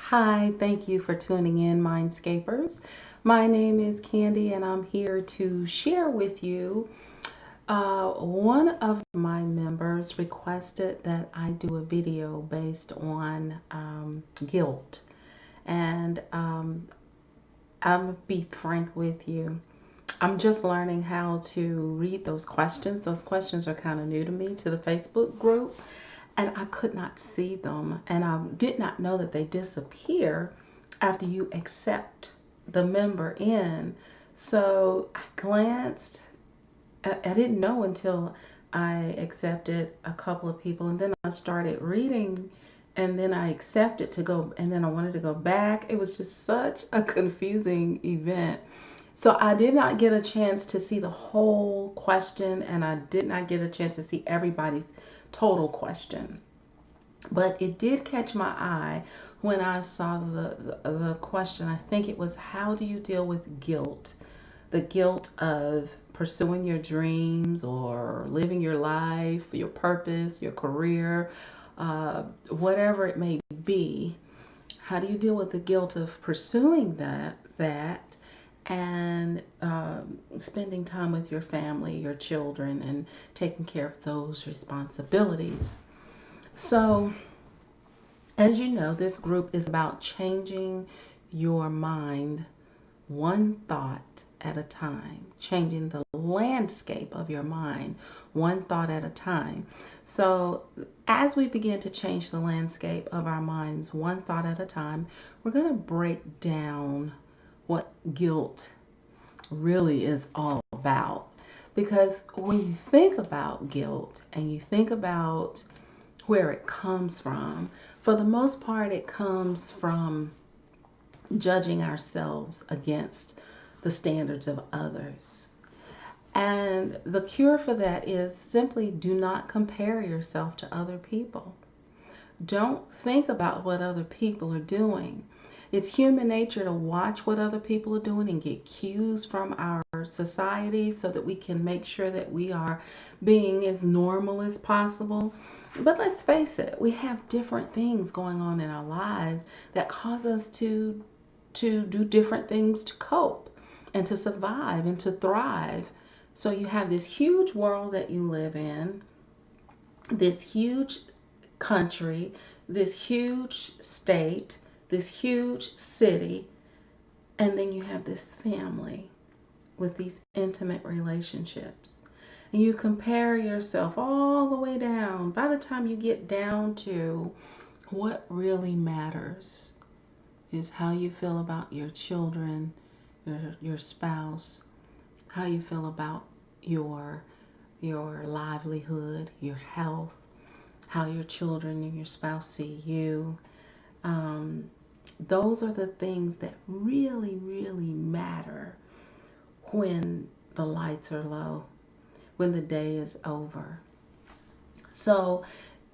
Hi, thank you for tuning in, Mindscapers. My name is Candy, and I'm here to share with you. One of my members requested that I do a video based on guilt, and I'm gonna be frank with you. I'm just learning how to read those questions. Those questions are kind of new to me, to the Facebook group, and I could not see them. And I did not know that they disappear after you accept the member in. So I glanced, I didn't know until I accepted a couple of people, and then I started reading. And then I accepted to go, and then I wanted to go back. It was just such a confusing event. So I did not get a chance to see the whole question, and I did not get a chance to see everybody's total question. But it did catch my eye when I saw the question. I think it was, how do you deal with guilt? The guilt of pursuing your dreams or living your life, your purpose, your career, whatever it may be. How do you deal with the guilt of pursuing that and spending time with your family, your children, and taking care of those responsibilities? So, as you know, this group is about changing your mind one thought at a time, changing the landscape of your mind one thought at a time. So, as we begin to change the landscape of our minds one thought at a time, we're going to break down what guilt really is all about. Because when you think about guilt and you think about where it comes from, for the most part, it comes from judging ourselves against the standards of others. And the cure for that is simply do not compare yourself to other people. Don't think about what other people are doing. It's human nature to watch what other people are doing and get cues from our society so that we can make sure that we are being as normal as possible. But let's face it, we have different things going on in our lives that cause us to do different things to cope and to survive and to thrive. So you have this huge world that you live in, this huge country, this huge state, this huge city, and then you have this family with these intimate relationships. And you compare yourself all the way down. By the time you get down to what really matters is how you feel about your children, your spouse, how you feel about your livelihood, your health, how your children and your spouse see you. Um, those are the things that really, really matter when the lights are low, when the day is over. So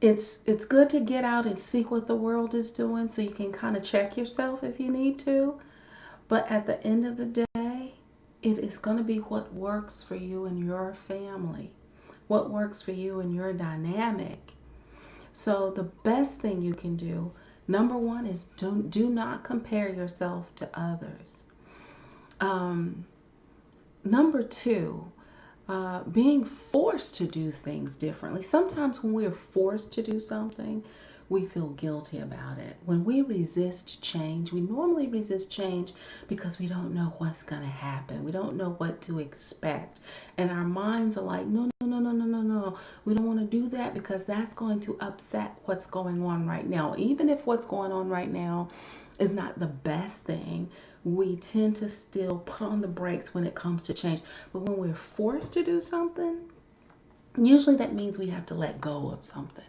it's good to get out and see what the world is doing so you can kind of check yourself if you need to. But at the end of the day, it is going to be what works for you and your family, what works for you and your dynamic. So the best thing you can do, number one, is do not compare yourself to others. Um, Number two, being forced to do things differently. Sometimes when we're forced to do something, we feel guilty about it. When we resist change, we normally resist change because we don't know what's going to happen. We don't know what to expect. And our minds are like, no, no, no, no, no, no, no. We don't want to do that because that's going to upset what's going on right now. Even if what's going on right now is not the best thing, we tend to still put on the brakes when it comes to change. But when we're forced to do something, usually that means we have to let go of something.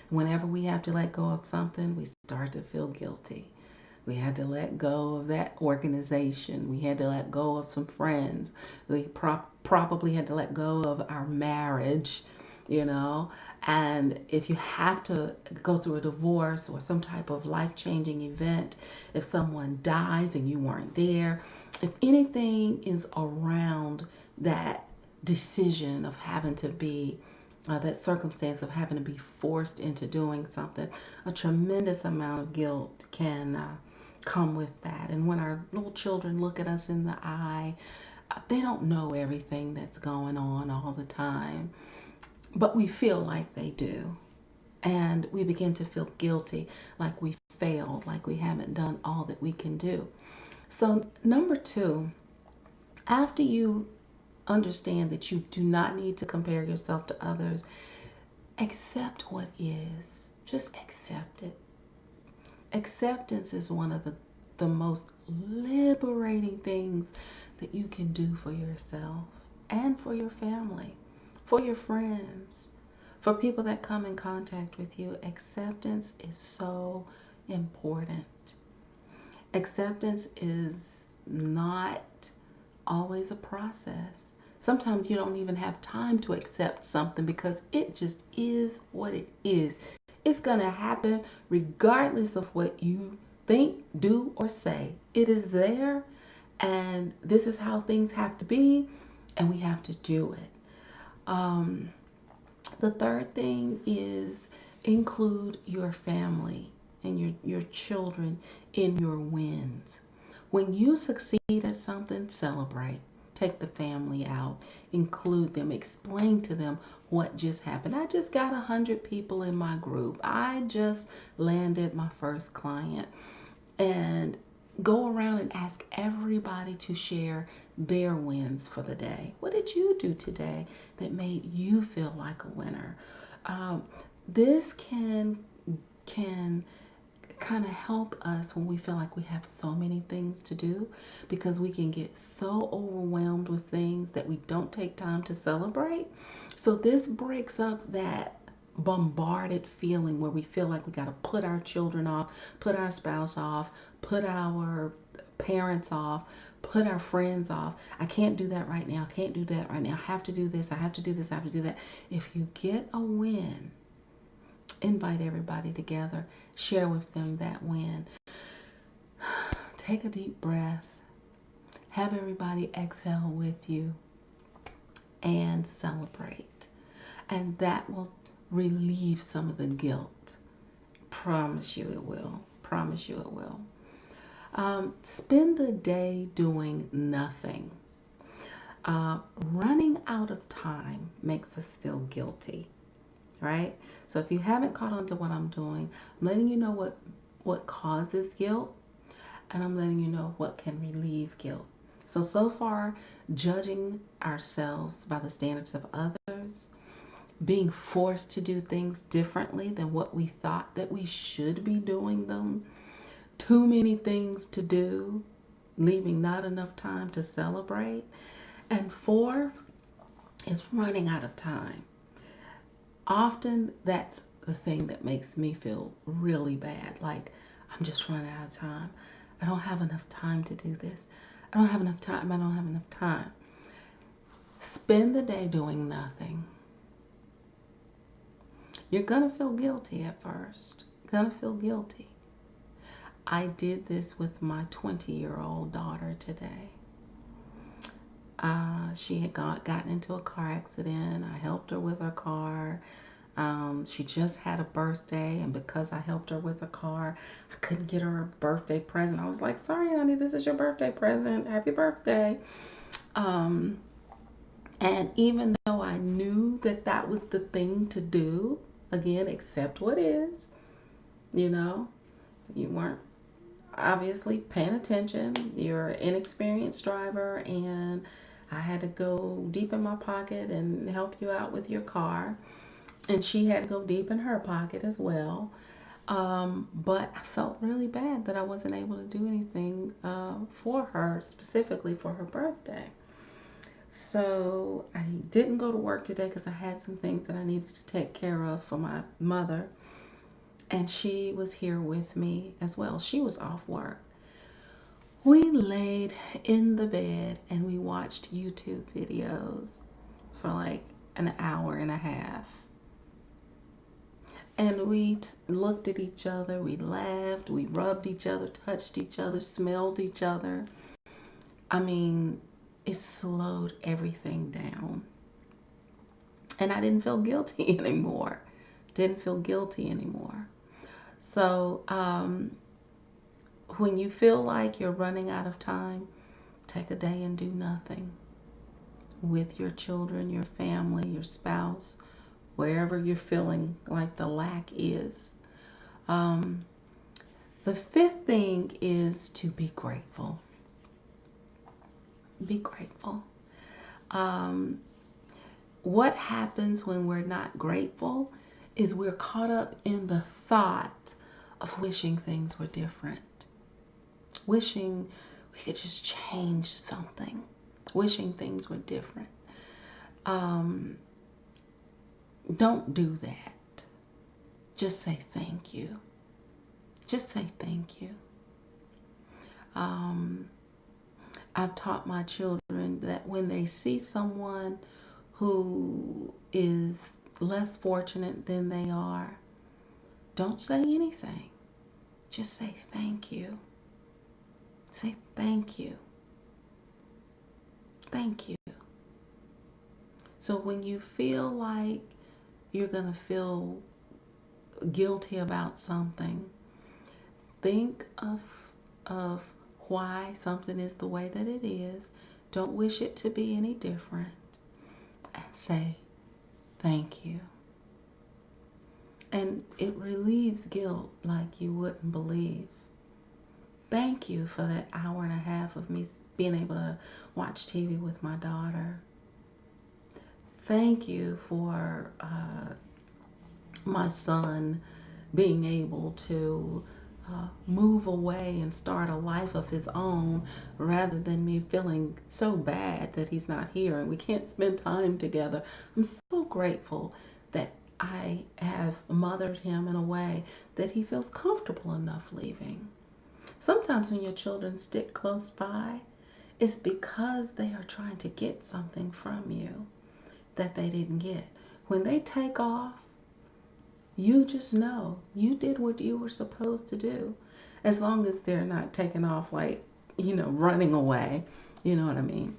Whenever we have to let go of something, we start to feel guilty. We had to let go of that organization. We had to let go of some friends. We probably had to let go of our marriage, you know. And if you have to go through a divorce or some type of life changing event, if someone dies and you weren't there, if anything is around that decision of having to be that circumstance of having to be forced into doing something, a tremendous amount of guilt can come with that. And when our little children look at us in the eye, they don't know everything that's going on all the time, but we feel like they do. And we begin to feel guilty, like we failed, like we haven't done all that we can do. So, number two, after you understand that you do not need to compare yourself to others, accept what is. Just accept it. Acceptance is one of the most liberating things that you can do for yourself and for your family, for your friends, for people that come in contact with you. Acceptance is so important. Acceptance is not always a process. Sometimes you don't even have time to accept something because it just is what it is. It's going to happen regardless of what you think, do, or say. It is there, and this is how things have to be, and we have to do it. The third thing is include your family and your children in your wins. When you succeed at something, celebrate. Take the family out, include them, explain to them what just happened. I just got 100 people in my group. I just landed my first client. And go around and ask everybody to share their wins for the day. What did you do today that made you feel like a winner? This can kind of help us when we feel like we have so many things to do, because we can get so overwhelmed with things that we don't take time to celebrate. So this breaks up that bombarded feeling where we feel like we got to put our children off, put our spouse off, put our parents off, put our friends off. I can't do that right now. I can't do that right now. I have to do this. I have to do this. I have to do that. If you get a win, invite everybody together. Share with them that win. Take a deep breath. Have everybody exhale with you and celebrate. And that will relieve some of the guilt. Promise you it will. Promise you it will. Spend the day doing nothing. Running out of time makes us feel guilty, right? So if you haven't caught on to what I'm doing, I'm letting you know what causes guilt, and I'm letting you know what can relieve guilt. So far, judging ourselves by the standards of others, being forced to do things differently than what we thought that we should be doing them, too many things to do, leaving not enough time to celebrate. And 4 is running out of time. Often that's the thing that makes me feel really bad. Like, I'm just running out of time. I don't have enough time to do this. I don't have enough time. I don't have enough time. Spend the day doing nothing. You're going to feel guilty at first. You're going to feel guilty. I did this with my 20-year-old daughter today. She had gotten into a car accident. I helped her with her car. She just had a birthday, and because I helped her with a car, I couldn't get her a birthday present. I was like, sorry, honey, this is your birthday present. Happy birthday. And even though I knew that that was the thing to do, again, accept what is, you weren't obviously paying attention. You're an inexperienced driver, and I had to go deep in my pocket and help you out with your car. And she had to go deep in her pocket as well. But I felt really bad that I wasn't able to do anything for her, specifically for her birthday. So I didn't go to work today because I had some things that I needed to take care of for my mother. And she was here with me as well. She was off work. We laid in the bed and we watched YouTube videos for like an hour and a half. And we looked at each other, we laughed, we rubbed each other, touched each other, smelled each other. I mean, it slowed everything down. And I didn't feel guilty anymore. Didn't feel guilty anymore. So When you feel like you're running out of time, take a day and do nothing with your children, your family, your spouse, wherever you're feeling like the lack is. Um, the fifth thing is to be grateful. Be grateful. Um, what happens when we're not grateful is we're caught up in the thought of wishing things were different, wishing we could just change something, wishing things were different. Don't do that. Just say thank you. Just say thank you. I've taught my children that when they see someone who is less fortunate than they are, don't say anything. Just say thank you. Say thank you. Thank you. So when you feel like you're going to feel guilty about something, think of why something is the way that it is. Don't wish it to be any different. And say thank you. And it relieves guilt like you wouldn't believe. Thank you for that hour and a half of me being able to watch TV with my daughter. Thank you for my son being able to move away and start a life of his own, rather than me feeling so bad that he's not here and we can't spend time together. I'm so grateful that I have mothered him in a way that he feels comfortable enough leaving. Sometimes when your children stick close by, it's because they are trying to get something from you that they didn't get. When they take off, you just know you did what you were supposed to do, as long as they're not taking off like, running away. You know what I mean?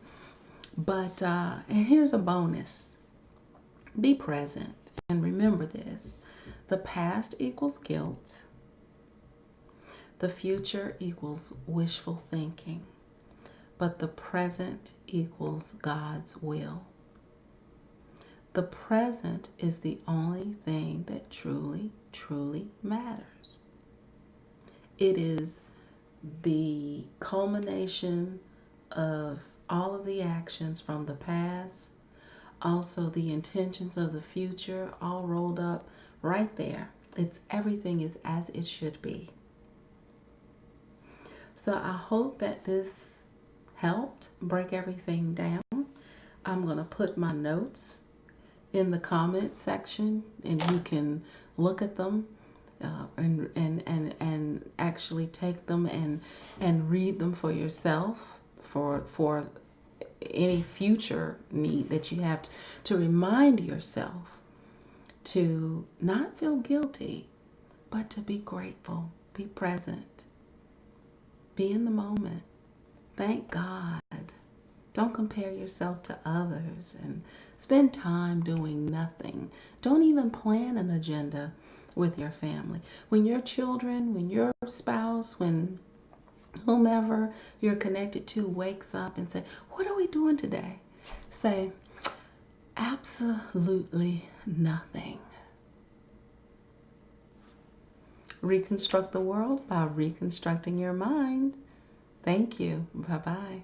But, and here's a bonus. Be present and remember this. The past equals guilt. The future equals wishful thinking. But the present equals God's will. The present is the only thing that truly, truly matters. It is the culmination of all of the actions from the past, also the intentions of the future, all rolled up right there. Everything is as it should be. So I hope that this helped break everything down. I'm going to put my notes in the comment section, and you can look at them and actually take them and read them for yourself for any future need that you have to remind yourself to not feel guilty, but to be grateful, be present, be in the moment. Thank God. Don't compare yourself to others and spend time doing nothing. Don't even plan an agenda with your family. When your children, when your spouse, when whomever you're connected to wakes up and say, "What are we doing today?" Say, "Absolutely nothing." Reconstruct the world by reconstructing your mind. Thank you. Bye-bye.